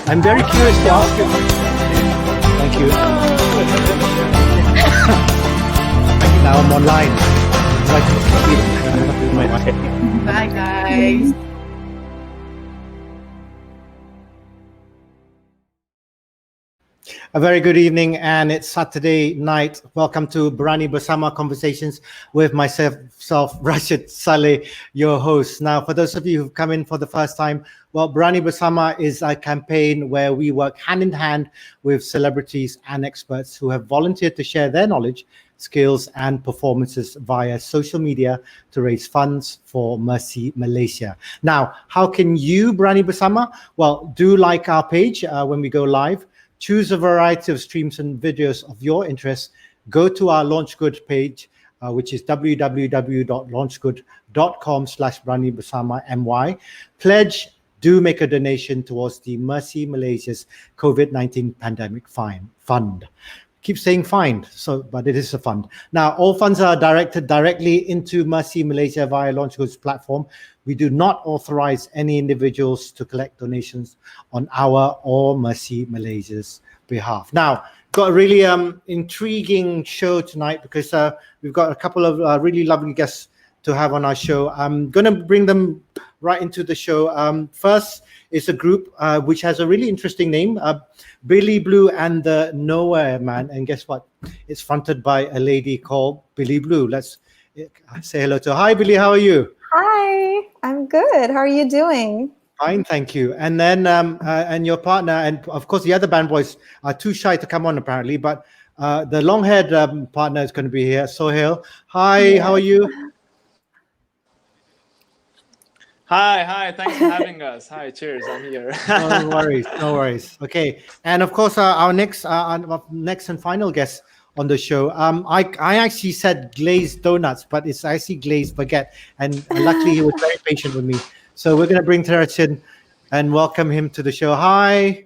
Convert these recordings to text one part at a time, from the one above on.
I'm very curious to ask you. Thank you. Now I'm online. Bye, guys. A very good evening, and it's Saturday night. Welcome to Berani Bersama Conversations with myself, Rashid, Salleh, your host. Now, for those of you who've come in for the first time, well, Berani Bersama is a campaign where we work hand in hand with celebrities and experts who have volunteered to share their knowledge, skills, and performances via social media to raise funds for MERCY Malaysia. Now, how can you, Berani Bersama? Well, do like our page when we go live. Choose a variety of streams and videos of your interest. Go to our Launch Good page, which is www.launchgood.com/Berani Bersama MY. Pledge, do make a donation towards the MERCY Malaysia's COVID-19 pandemic fund. Keep saying fund, but it is a fund. Now, all funds are directed directly into MERCY Malaysia via Launch Good's platform. We do not authorize any individuals to collect donations on our or MERCY Malaysia's behalf. Now, got a really intriguing show tonight because we've got a couple of really lovely guests to have on our show. I'm going to bring them right into the show. First is a group which has a really interesting name, Billie Blue and the Nowhere Man. And guess what? It's fronted by a lady called Billie Blue. Let's say hello to her. Hi, Billie. How are you? Hi, I'm good. How are you doing? Fine, thank you. And then, and your partner, and of course, the other band boys are too shy to come on apparently, but the long-haired partner is going to be here, Sohail. Hi, Yeah. How are you? Hi, thanks for having us. Hi, cheers, I'm here. No worries. Okay, and of course, our next and final guest on the show. I actually said glazed donuts, but it's actually glazed baguette, and luckily he was very patient with me. So we're going to bring Terrence in and welcome him to the show. Hi.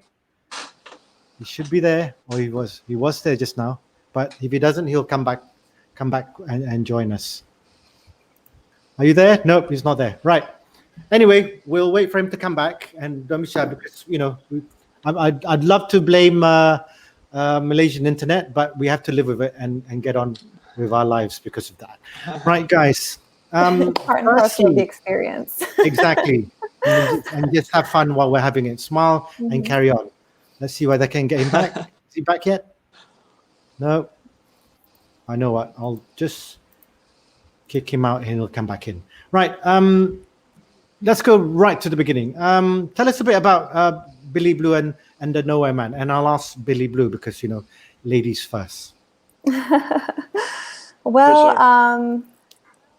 He should be there, or he was there just now. But if he doesn't, he'll come back and join us. Are you there? Nope, he's not there. Right. Anyway, we'll wait for him to come back, and don't be shy because I'd love to blame Malaysian internet, but we have to live with it and get on with our lives because of that. Right, guys. Part and parcel of the experience. Exactly. and just have fun while we're having it. Smile and carry on. Let's see whether I can get him back. Is he back yet? No. I know what. I'll just kick him out and he'll come back in. Right. Let's go right to the beginning. Tell us a bit about Billie Blue and the Nowhere Man. And I'll ask Billie Blue because, ladies first. Well,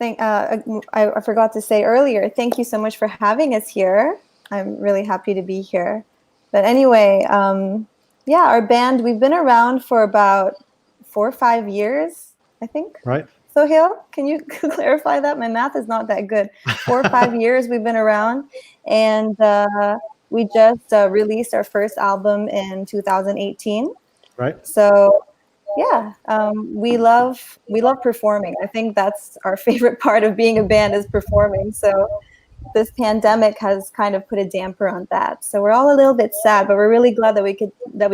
I forgot to say earlier, thank you so much for having us here. I'm really happy to be here. But anyway, our band, we've been around for about 4 or 5 years, I think. Right. Sohail, can you clarify that? My math is not that good. 4 or 5 years we've been around, and we just released our first album in 2018. Right. So, we love performing. I think that's our favorite part of being a band is performing. So, this pandemic has kind of put a damper on that. So we're all a little bit sad, but we're really glad that we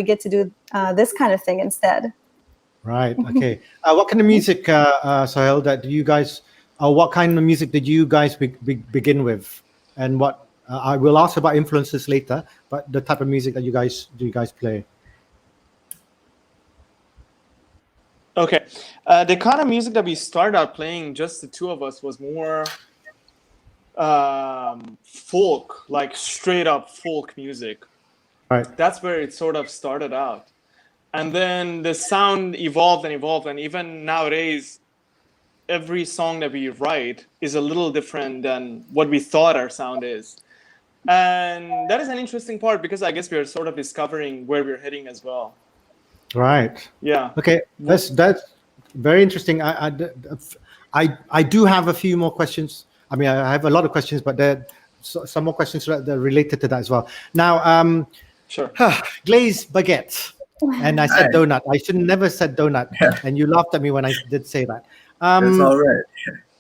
get to do this kind of thing instead. Right. Okay. What kind of music, Sohail, what kind of music did you guys begin with? And what I will ask about influences later, but the type of music that you guys play. Okay. The kind of music that we started out playing, just the two of us, was more folk, like straight up folk music. Right. That's where it sort of started out. And then the sound evolved, and even nowadays, every song that we write is a little different than what we thought our sound is. And that is an interesting part because I guess we are sort of discovering where we're heading as well. Right. Yeah. Okay. That's very interesting. I do have a few more questions. I mean, I have a lot of questions, but there are some more questions that are related to that as well. Now, sure. Glazed Baguette. And I said donut. I should never said donut. And you laughed at me when I did say that. That's all right.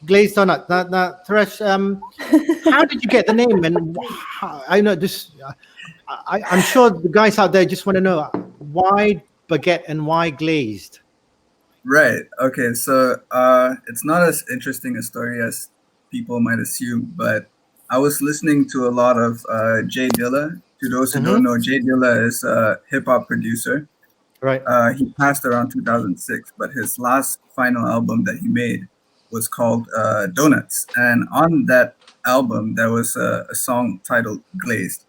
Glazed donut. Now, Thresh, how did you get the name? And I know this. I'm sure the guys out there just want to know why baguette and why glazed. Right. Okay. So it's not as interesting a story as people might assume, but I was listening to a lot of Jay Dilla. To those who don't know, Jay Dilla is a hip hop producer. Right. He passed around 2006, but his last final album that he made was called Donuts. And on that album, there was a song titled Glazed.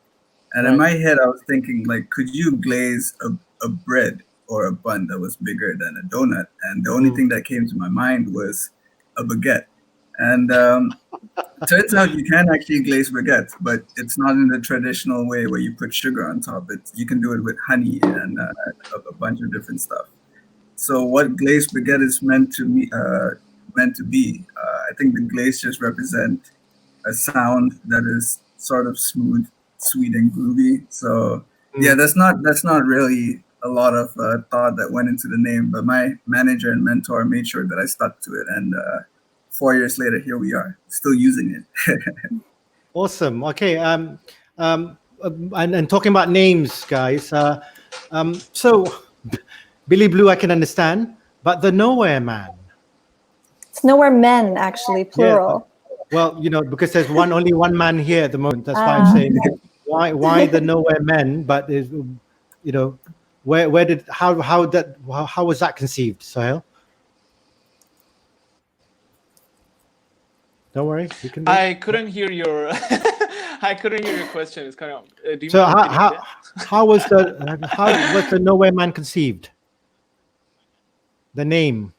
And in my head, I was thinking, like, could you glaze a bread or a bun that was bigger than a donut? And the only thing that came to my mind was a baguette. And turns out you can actually glaze baguettes, but it's not in the traditional way where you put sugar on top. You can do it with honey and a bunch of different stuff. So what glazed baguette is meant to be, I think the glaze just represent a sound that is sort of smooth, sweet, and groovy. So yeah, that's not really a lot of thought that went into the name, but my manager and mentor made sure that I stuck to it, and 4 years later, here we are, still using it. Awesome. Okay. And talking about names, guys. So Billy Blue, I can understand, but the Nowhere Man. It's Nowhere Men, actually, plural. Yeah. Well, because there's only one man here at the moment. That's why I'm saying why the Nowhere Men. But how was that conceived, Sahel? Don't worry, you can. I couldn't hear your question. It's kind of. So how was the Nowhere Man conceived? The name.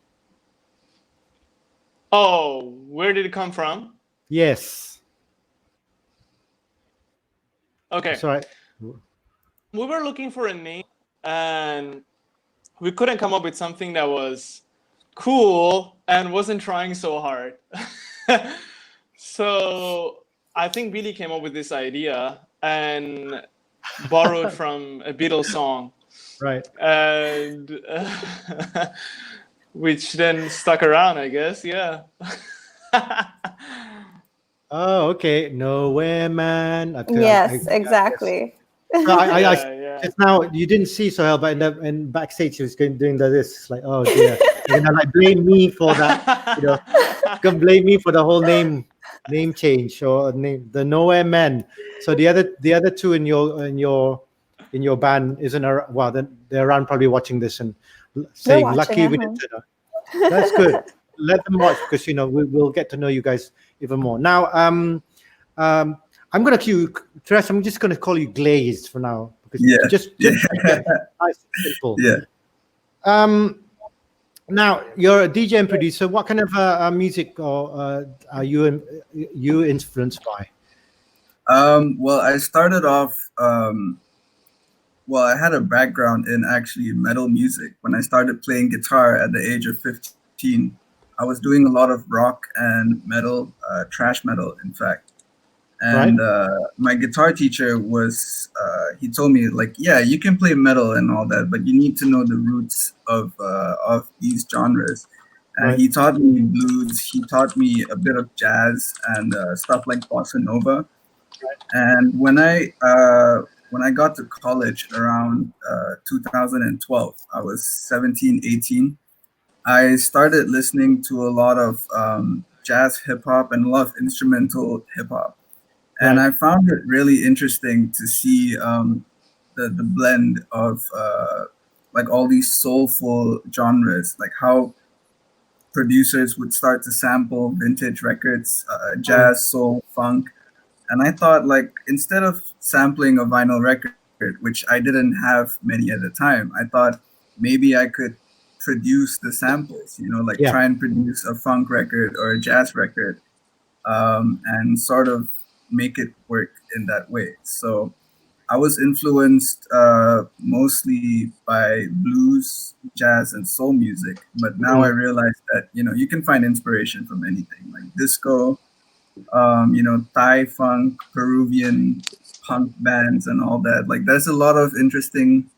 Oh, where did it come from? Yes. Okay. Sorry. We were looking for a name, and we couldn't come up with something that was cool and wasn't trying so hard. So I think Billie came up with this idea and borrowed from a Beatles song. Right. And which then stuck around, I guess. Yeah. Oh, okay. Nowhere Man. Yes, exactly. Just now you didn't see Sohail, but in backstage he was doing this. It's like, oh dear, you're gonna blame me for that. Gonna blame me for the whole name change or name, the Nowhere Men. So the other two in your band isn't around. Well, then they're around probably watching this and saying, "Lucky we didn't know." That's good. Let them watch because we'll get to know you guys even more. Now, I'm gonna cue Teres. I'm just gonna call you Glazed for now because just nice and simple. Yeah. Now you're a DJ and producer. What kind of music are you influenced by? Well, I started off. I had a background in actually metal music. When I started playing guitar at the age of 15, I was doing a lot of rock and metal, thrash metal, in fact. And my guitar teacher he told me, like, yeah, you can play metal and all that, but you need to know the roots of these genres. And he taught me blues, he taught me a bit of jazz and stuff like bossa nova. And when I got to college around 2012, I was 17, 18, I started listening to a lot of jazz hip hop and a lot of instrumental hip hop. And I found it really interesting to see the blend of like all these soulful genres, like how producers would start to sample vintage records, jazz, soul, funk. And I thought, like, instead of sampling a vinyl record, which I didn't have many at the time, I thought maybe I could produce the samples, try and produce a funk record or a jazz record and sort of make it work in that way. So I was influenced mostly by blues, jazz, and soul music. But now I realize that, you can find inspiration from anything, like disco, Thai funk, Peruvian punk bands and all that. Like there's a lot of interesting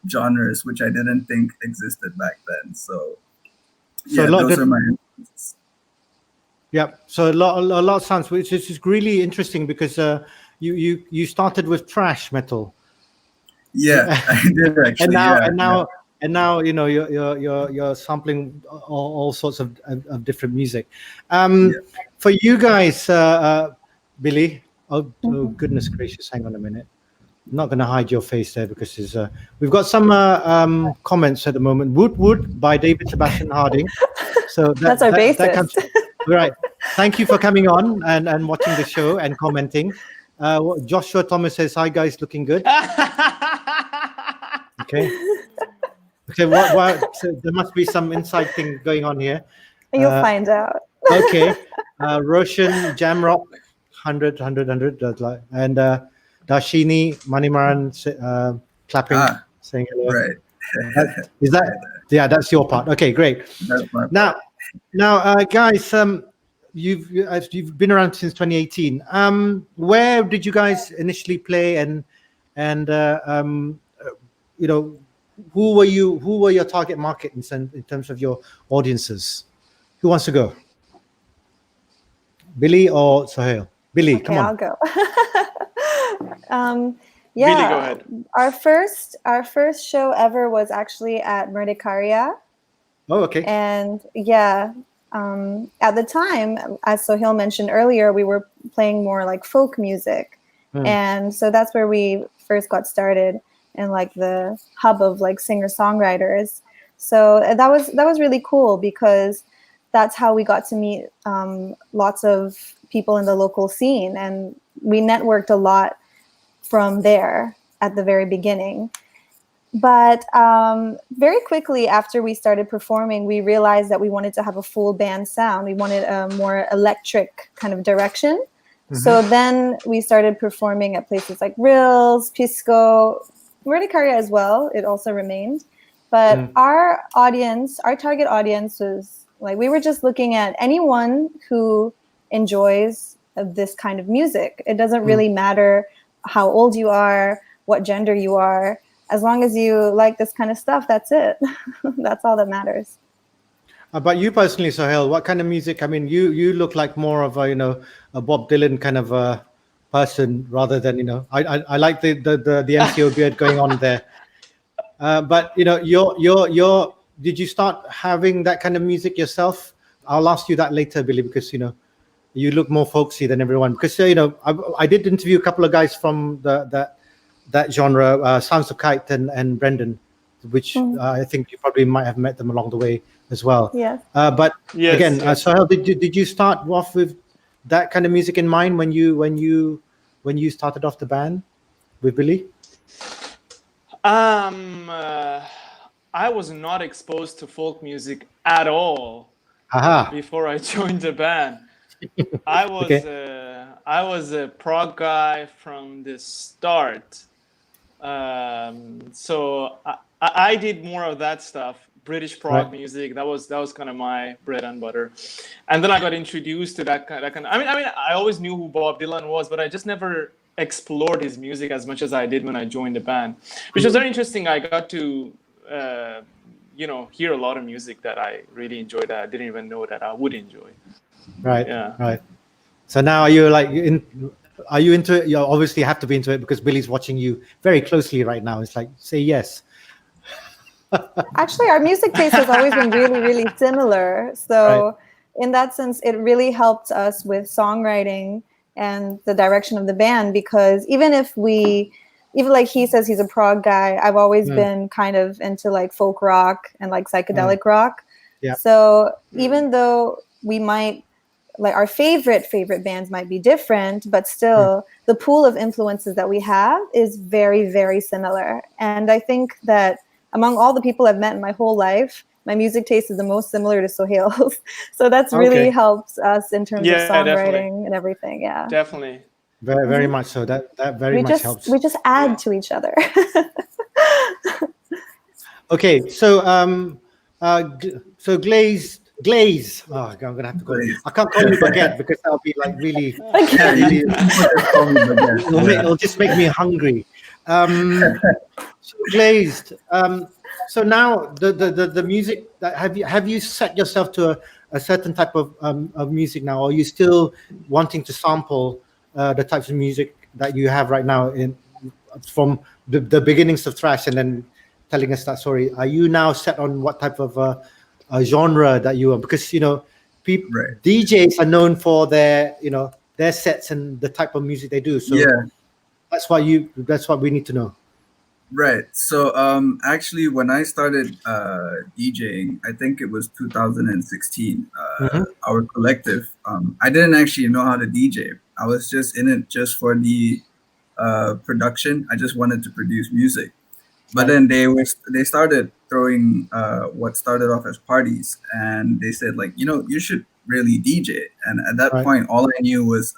genres which I didn't think existed back then. So those are my influences. Yeah, so a lot of sounds, which is really interesting because you started with thrash metal, Yeah, I did and actually. now Yeah, and now and now you're sampling all sorts of different music. yeah. For you guys, Billie. Oh Mhm. goodness gracious! Hang on a minute. I'm not going to hide your face there because we've got some comments at the moment. Wood Wood by David Sebastian Harding. So That's our that comes bassist. right. Thank you for coming on and watching the show and commenting. Joshua Thomas says, "Hi guys, looking good." Okay. Okay. What? So there must be some inside thing going on here. You'll Uh, find out. okay. Roshan Jamrock, 100, and Dashini Manimaran clapping, Ah, saying hello. right. Is that? Yeah, that's your part. Okay, great. That's my Now, guys, you've been around since 2018. Where did you guys initially play, and you know, who were your target market in terms of your audiences? Who wants to go? Billie or Sohail? Billie, Okay, come on. I'll go. Billie, go Yeah, ahead. our first show ever was actually at Merdekaria. Oh, okay. And yeah, at the time, as Sohail mentioned earlier, we were playing more like folk music. And so that's where we first got started in like the hub of like singer-songwriters. So that was really cool because that's how we got to meet lots of people in the local scene. And we networked a lot from there at the very beginning. But very quickly after we started performing, we realized that we wanted to have a full band sound. We wanted a more electric kind of direction. So then we started performing at places like Rills, Pisco, Merdekaria as well. It also remained. But our audience, our target audience was like, we were just looking at anyone who enjoys this kind of music. It doesn't really matter how old you are, what gender you are. As long as you like this kind of stuff, that's it. That's all that matters. But you personally, Sohail, what kind of music? I mean, you look like more of a a Bob Dylan kind of a person rather than I like the MCO beard going on there. But your did you start having that kind of music yourself? I'll ask you that later, Billie, because you look more folksy than everyone. Because I did interview a couple of guys from that genre, Sounds of Kite and Brendan, which I think you probably might have met them along the way as well. Yes. But Yes, again, yes. Sohail, did you start off with that kind of music in mind when you started off the band with Billie? I was not exposed to folk music at all Aha. before I joined the band. I was Okay. I was a prog guy from the start. So I did more of that stuff, British prog music. That was kind of my bread and butter. And then I got introduced to that kind. I mean, I always knew who Bob Dylan was, but I just never explored his music as much as I did when I joined the band, which was very interesting. I got to hear a lot of music that I really enjoyed that I didn't even know that I would enjoy. Right. Yeah. Right. So now are you are you into it? You obviously have to be into it because Billie's watching you very closely right now. It's like, say yes. Actually, our music taste has always been really, really similar. So in that sense, it really helped us with songwriting and the direction of the band, because even like he says he's a prog guy, I've always been kind of into like folk rock and like psychedelic rock. Yeah. So even though we might, like our favorite bands might be different, but still the pool of influences that we have is very, very similar. And I think that among all the people I've met in my whole life, my music taste is the most similar to Sohail's. So that's really helped us in terms of songwriting and everything. Yeah, Definitely. Very, very much so. That very much helps. We just add to each other. Okay, so so Glaze. Oh, I'm gonna have to go. Glaze. I can't call you Baguette because that'll be like really. Yeah, you just call me Baguette. It'll just make me hungry. So Glazed. So now the music. Have you set yourself to a certain type of music now, or are you still wanting to sample the types of music that you have right now from the beginnings of thrash, and then telling us that story? Are you now set on what type of genre that you are? Because people, Right. DJs are known for their their sets and the type of music they do. So Yeah. that's what we need to know. Right. So actually when I started DJing, I think it was 2016, our collective, I didn't actually know how to DJ. I was just in it just for the production. I just wanted to produce music. But then they started throwing what started off as parties, and they said, like, you should really DJ. And at that point, all I knew was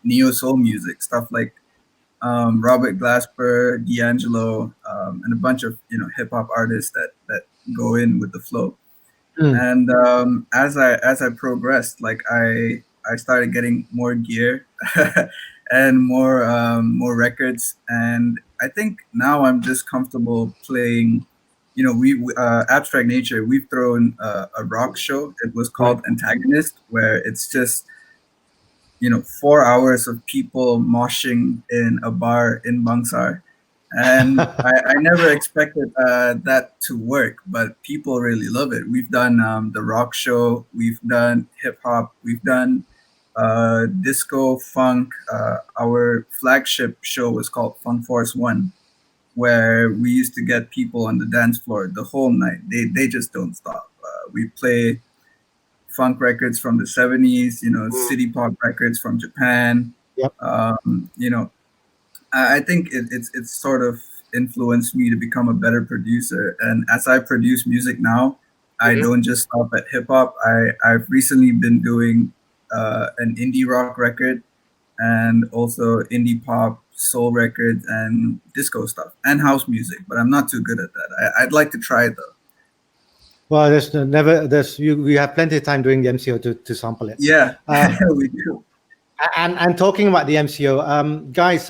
neo soul music, stuff like Robert Glasper, D'Angelo, and a bunch of hip hop artists that go in with the flow. And as I progressed, like I started getting more gear and more records, and I think now I'm just comfortable playing. We Abstract Nature, we've thrown a rock show. It was called Antagonist, where it's just 4 hours of people moshing in a bar in Bangsar. And I never expected that to work, but people really love it. We've done the rock show, we've done hip hop, we've done disco, funk. Our flagship show was called Funk Force One, where we used to get people on the dance floor the whole night. They just don't stop. We play funk records from the 70s, city pop records from Japan. Yep. I think it's sort of influenced me to become a better producer. And as I produce music now, I don't just stop at hip hop. I've recently been doing an indie rock record, and also indie pop, soul records, and disco stuff, and house music. But I'm not too good at that. I'd like to try it though. Well, we have plenty of time during the MCO to sample it. Yeah, we do. And talking about the MCO, guys,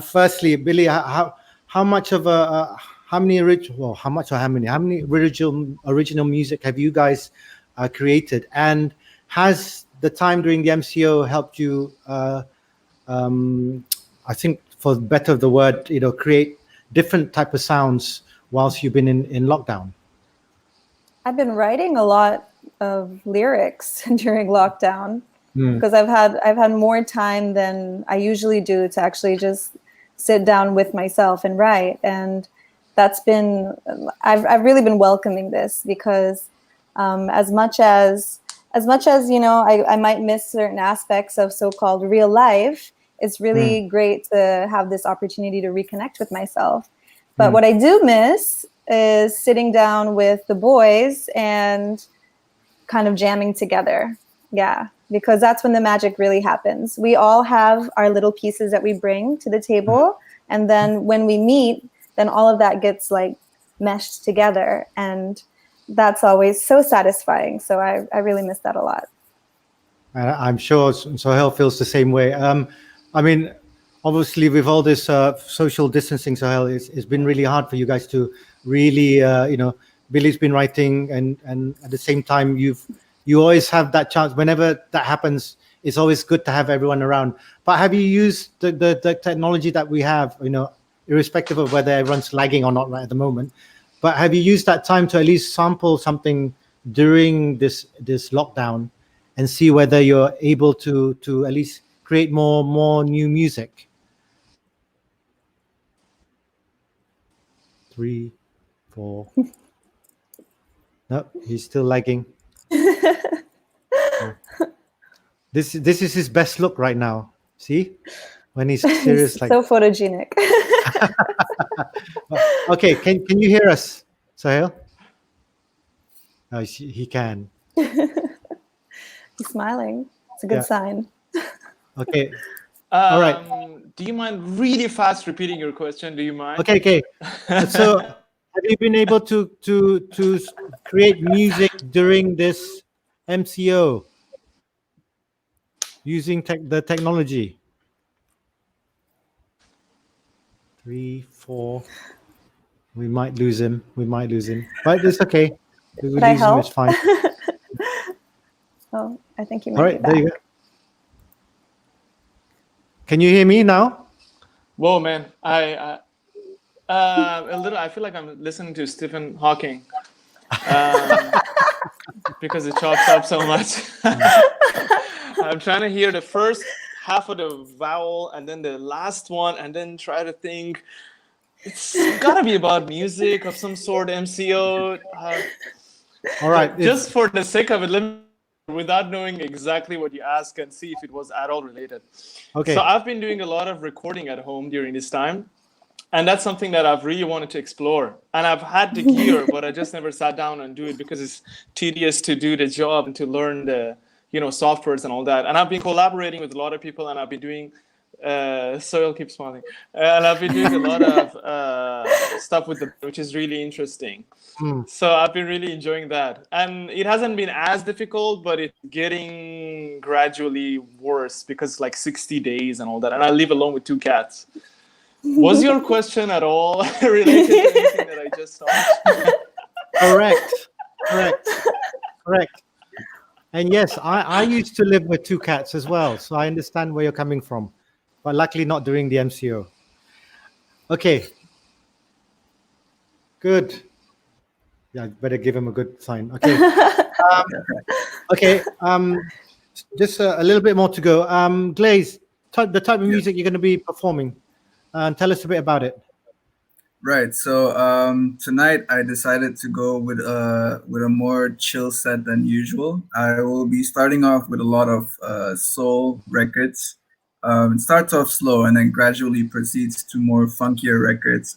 firstly, Billie, how much of how many original music have you guys created? And has the time during the MCO helped you? I think, for better of the word, create different type of sounds whilst you've been in lockdown. I've been writing a lot of lyrics during lockdown because I've had more time than I usually do to actually just sit down with myself and write. And that's been, I've really been welcoming this, because as much as I might miss certain aspects of so-called real life, it's really great to have this opportunity to reconnect with myself. But what I do miss is sitting down with the boys and kind of jamming together. Yeah, because that's when the magic really happens. We all have our little pieces that we bring to the table. And then when we meet, then all of that gets like meshed together. And that's always so satisfying. So I really miss that a lot. I'm sure Sohail feels the same way. I mean, obviously, with all this social distancing, Sohail, it's been really hard for you guys to really, Billie's been writing, and at the same time, you always have that chance. Whenever that happens, it's always good to have everyone around. But have you used the technology that we have, irrespective of whether everyone's lagging or not right at the moment? But have you used that time to at least sample something during this lockdown and see whether you're able to at least create more new music? 3, 4. No, he's still lagging. This is his best look right now. See, when he's serious, He's like so photogenic. Okay, can you hear us, Sohail? No, he can. He's smiling. It's a good sign. Okay. All right. Do you mind really fast repeating your question? Do you mind? Okay. So, have you been able to create music during this MCO using the technology? 3, 4. We might lose him. But it's okay. We Did I lose him. help? It's fine. Oh, I think you might All be right, back. there you go. Can you hear me now? Whoa, man! A little. I feel like I'm listening to Stephen Hawking, because it chops up so much. I'm trying to hear the first half of the vowel and then the last one, and then try to think. It's got to be about music of some sort, MCO. All right. Just for the sake of it, let me, without knowing exactly what you ask, and see if it was at all related. Okay. So I've been doing a lot of recording at home during this time. And that's something that I've really wanted to explore. And I've had the gear, but I just never sat down and do it because it's tedious to do the job and to learn the, softwares and all that. And I've been collaborating with a lot of people, and I've been doing, Soil keeps smiling, and I've been doing a lot of stuff with which is really interesting. So I've been really enjoying that. And it hasn't been as difficult, but it's getting gradually worse because it's like 60 days and all that. And I live alone with 2 cats. Was your question at all related to anything that I just talked? Correct. And yes, I used to live with 2 cats as well, so I understand where you're coming from, but luckily not during the MCO. Okay. Good. Yeah, better give him a good sign. Okay. Just a little bit more to go. Glazed, the type of music you're going to be performing. Tell us a bit about it. Right. So tonight I decided to go with a more chill set than usual. I will be starting off with a lot of soul records. It starts off slow and then gradually proceeds to more funkier records,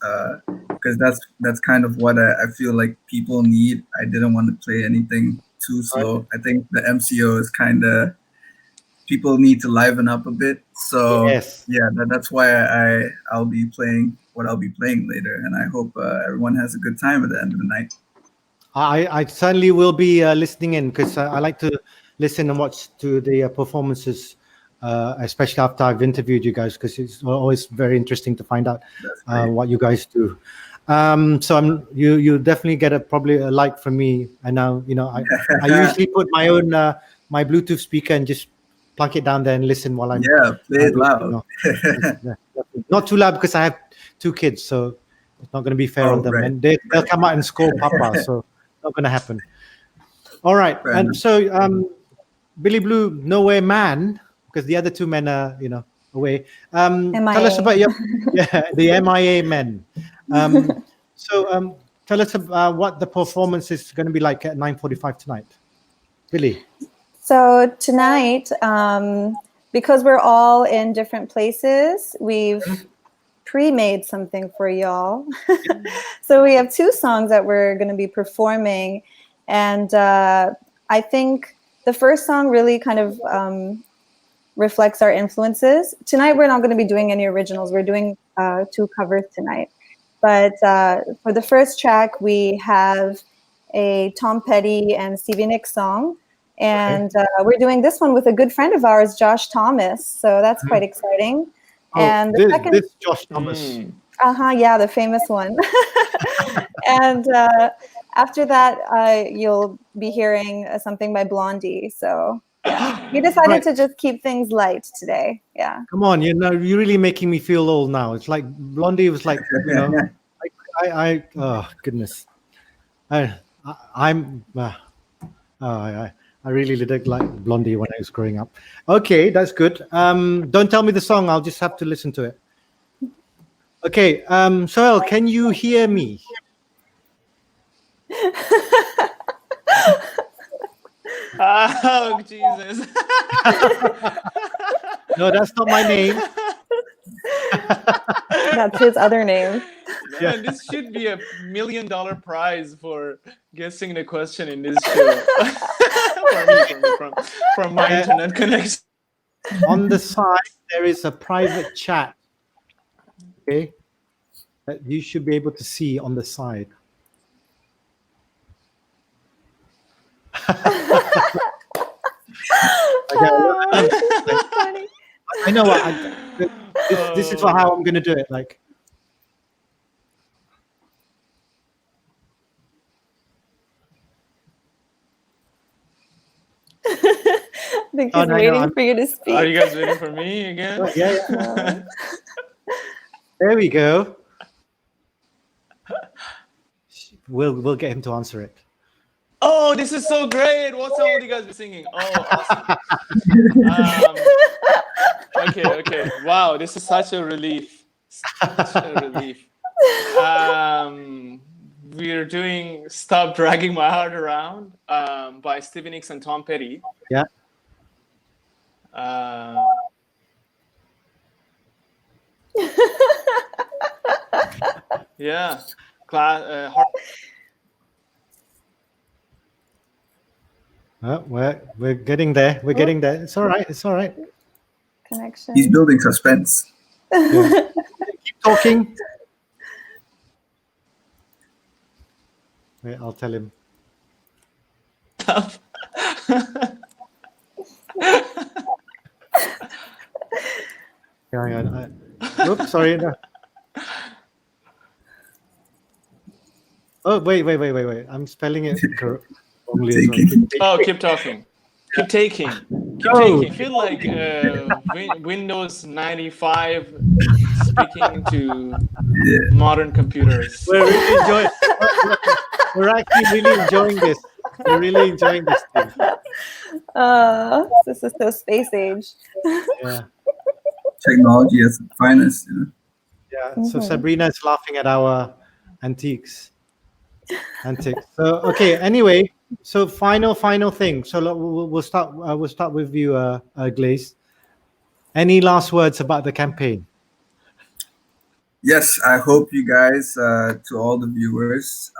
because that's kind of what I feel like people need. I didn't want to play anything too slow. I think the MCO is kind of, people need to liven up a bit. So Yes. yeah, that's why I'll be playing what I'll be playing later, and I hope everyone has a good time at the end of the night. I certainly will be listening in, because I like to listen and watch to the performances, especially after I've interviewed you guys, because it's always very interesting to find out what you guys do. So you definitely get probably a like from me. And now I usually put my own my Bluetooth speaker and just plunk it down there and listen while I'm play it loud. Not too loud, because I have 2 kids, so it's not going to be fair on them. Right. And they'll come out and scold Papa, so not going to happen. All right. And so Billy Blue, Nowhere Man, because the other 2 men are away. Tell us about the MIA men. So tell us about what the performance is going to be like at 9:45 tonight. Billy. So tonight, because we're all in different places, we've pre-made something for y'all. So we have 2 songs that we're going to be performing. And I think the first song really kind of reflects our influences. Tonight, we're not going to be doing any originals. We're doing 2 covers tonight. But for the first track, we have a Tom Petty and Stevie Nicks song. And we're doing this one with a good friend of ours, Josh Thomas. So that's quite exciting. And the second, this Josh Thomas. Yeah, the famous one. And after that, you'll be hearing something by Blondie. So yeah, we decided to just keep things light today. Yeah. Come on, you're really making me feel old now. It's like Blondie was like, oh goodness, I really did like Blondie when I was growing up. Okay, that's good. Don't tell me the song. I'll just have to listen to it. Okay, Soel, can you hear me? Oh, Jesus. No, that's not my name. That's his other name. Man, this should be $1 million prize for guessing the question in this show. from my internet connection. On the side, there is a private chat. Okay, that you should be able to see on the side. I know what. This is how I'm going to do it. Like. think Oh, he's no, waiting for you to speak. Are you guys waiting for me again? Oh, yeah. There we go. We'll get him to answer it. Oh, this is so great. What song would you guys be singing? Oh, awesome. Okay. Wow, this is such a relief. Such a relief. We're doing Stop Dragging My Heart Around by Stevie Nicks and Tom Petty. Yeah. Yeah. We're getting there. We're getting there. It's all right. It's all right. Connection. He's building suspense. Yeah. Keep talking. Wait, I'll tell him. Hang on. Oops, sorry. No. Oh, wait. I'm spelling it wrongly as well. Taking. Oh, keep talking. Keep taking. Keep Oh. taking. Feel like Windows 95 speaking to modern computers. We're really enjoying. We're actually really enjoying this. We're really enjoying this thing. This is so space age. Yeah. Technology at its finest. You know? Yeah. So Sabrina is laughing at our antics. So okay. Anyway, so final thing. So we'll start. We'll start with you, Glazed. Any last words about the campaign? Yes, I hope you guys, to all the viewers,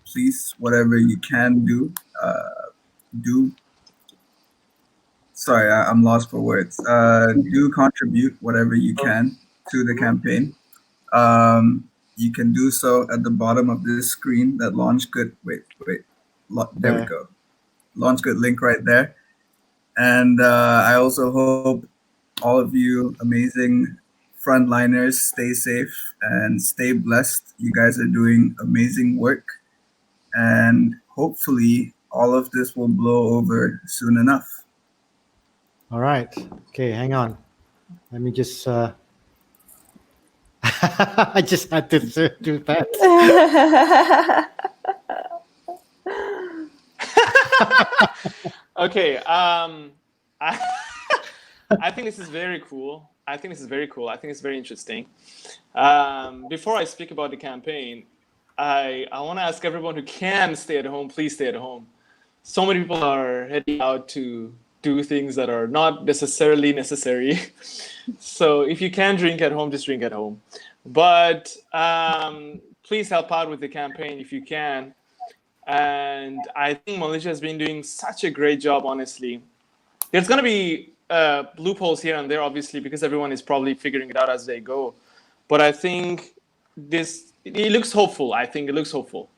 please, whatever you can do, do. Sorry, I'm lost for words. Do contribute whatever you can to the campaign. You can do so at the bottom of this screen. That Launch Good. Wait. There we go. Launch Good link right there. And I also hope all of you amazing frontliners stay safe and stay blessed. You guys are doing amazing work. And hopefully all of this will blow over soon enough. All right. Okay, hang on. Let me just. I just had to do that. Okay. I think this is very cool. I think it's very interesting. Before I speak about the campaign, I want to ask everyone who can stay at home, please stay at home. So many people are heading out to do things that are not necessarily necessary. So if you can drink at home, just drink at home. But please help out with the campaign if you can. And I think Malaysia has been doing such a great job, honestly. There's going to be loopholes here and there, obviously, because everyone is probably figuring it out as they go. But I think it looks hopeful. I think it looks hopeful.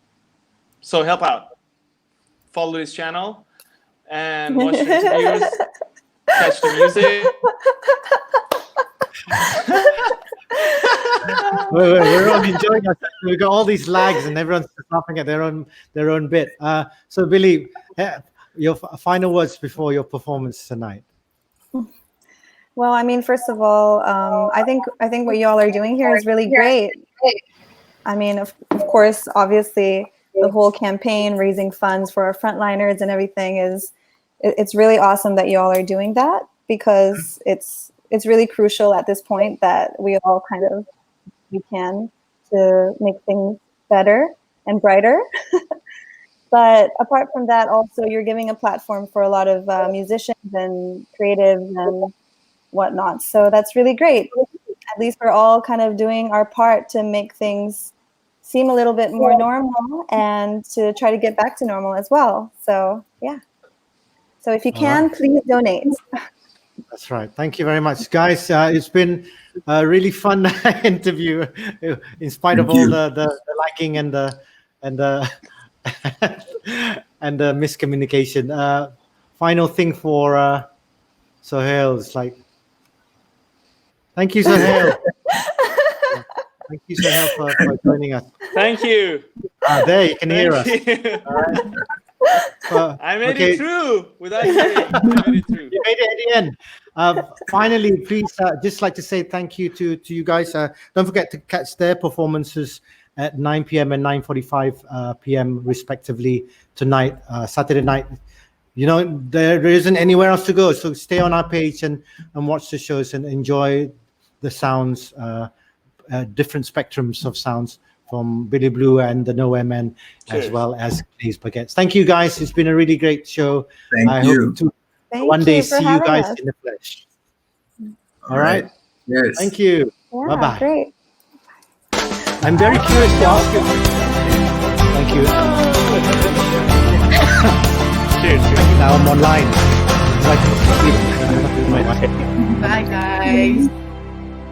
So help out. Follow this channel and watch the interviews, catch the music. We're all enjoying ourselves. We've got all these lags and everyone's laughing at their own bit. So Billie, your final words before your performance tonight. Well, I mean, first of all, I think what y'all are doing here is really great. I mean, of course, obviously, the whole campaign, raising funds for our frontliners and everything it's really awesome that y'all are doing that, because it's really crucial at this point that we all kind of we can to make things better and brighter. But apart from that, also you're giving a platform for a lot of musicians and creatives and whatnot. So that's really great. At least we're all kind of doing our part to make things seem a little bit more normal and to try to get back to normal as well. So yeah. So if you can, please donate. That's right. Thank you very much, guys. It's been a really fun interview, in spite of all the lagging and the and the miscommunication. Final thing for Sohail is like, thank you, Sohail. Thank you, Sohail, for joining us. Thank you. There, you can hear us. You. All right. I made it through without saying. I made it through. You made it at the end. Finally, please, just like to say thank you to you guys. Don't forget to catch their performances at 9 p.m. and 9:45 p.m. respectively tonight, Saturday night. You know, there isn't anywhere else to go, so stay on our page and watch the shows and enjoy the sounds, different spectrums of sounds from Billy Blue and the Nowhere Men, as well as Glazed Baguettes. Thank you, guys. It's been a really great show. Thank you. Hope to Thank one day you for see you having guys us. in the flesh. All right. Yes. Thank you. Yeah, Bye-bye. great. I'm very curious to ask you. Thank you. Cheers. Now I'm online. Bye, guys.